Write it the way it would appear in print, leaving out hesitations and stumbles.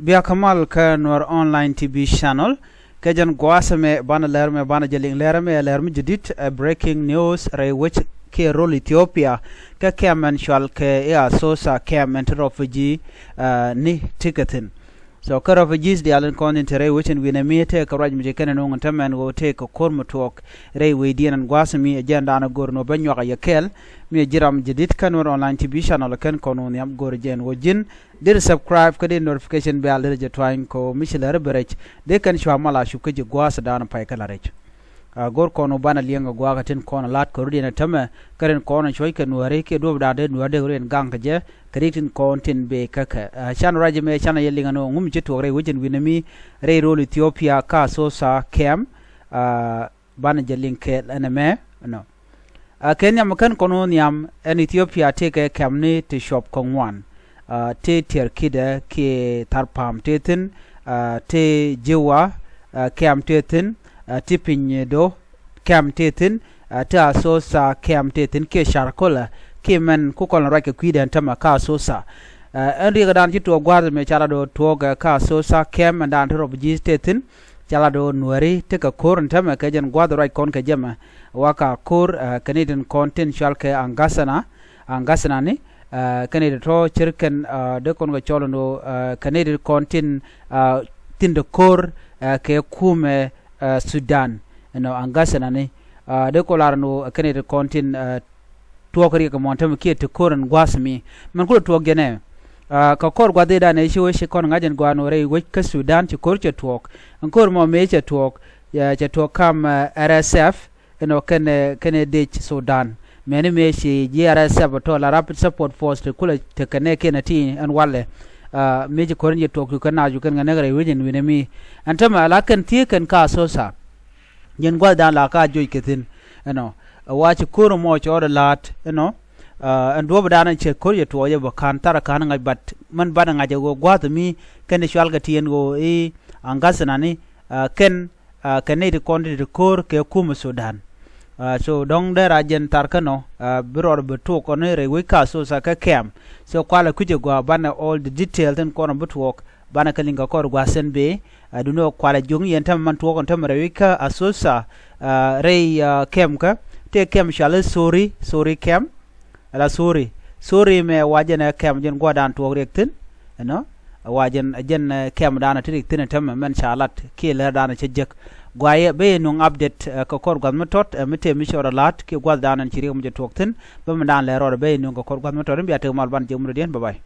Bia Kamal ka Nuer online TV channel kajan gwasame bana Läär me bana jeling Läär me jadid breaking news ray which ke role Ethiopia ka kemen shal ke ya sosa kemen refugee ni ticketin so ka refugees di alen kon intere which in winamete ka raj mje kenen ngon tamen go te ko kormo tok ray we dinan gwasami agenda na gorno banyo ga yakel mi jiram jadid kan Nuer online TV channel kan kono yam gor jen wojin dir subscribe kadi notification bell dir je twain ko michel berech de kan shwa mala shu ke gwasa dan pai kala rech gor kono bana lienga gwaga tin kono lat ko rudina tama karen kono shoy ke nuare ke do da de nuade ren gang je kritin kontin be kaka chan raje me chan yelinga no ngum je to re wujin winami re role Ethiopia ka so sa kem bana je link eneme no kenya makan kono niam en Ethiopia take kem ni to shop kongwan te ter kida ke tarpam tetin te jewa kem tetin tipin do kem tetin ta sosa kem tetin ke sharkola ke men ku kon rake kwiden tama ka sosa andi gadan jito gwar me chala do toga ka sosa kem dan to bji tetin chala do nuari te ka kor tama ke jen gwad rai kon ke jema waka kor Canadian content shalke angasana ni Canada to chirken de kon ga cholono Canadian content tin de kor ke kume Sudan no angasana ni de kolarno Canada content to kari ka montam ke to koran gwasmi man ko to gene ka kor gwade da ne shi kon ngajen gwano re we ka Sudan ci kor ce tok an kor mo me ce tok ya ce tok kam RSF no kene de Sudan meni me shi GRSF to la rapid support force to kula te kane kene ti an wale me ji korin je tok kan na ju kan ngane re wejin winemi antama la kan ti kan ka sosa yen gwada la ka joy ketin no wachi koro mo cho lat and do badanan che korye to ye ba kan tara kan ngai bat man bada ngaje go gwada mi kan shwal ga tien go angasana ni ken Canadian content kor ke kum Sudan so dong der ajen tarkano biror betu ko ne re we ka so sa ka kem so kwala kuje go bana all the detail ten kono betwok bana kalinga kor gwa senbe duno kwala jung yen tam man to kon tam re we ka asosa re kem ka te kem shale sorry kem ala sorry me wajena kem jen go dan to rektin no wajen jen kem dana tirik tin tam men shalat ke le dana chejek gwaye be no update ko kor gwan metot mete mi shora lat ke gwal danan chiri mo je tokten be man dan le ro be no ko kor gwan metot be ate mal ban je mo den bye bye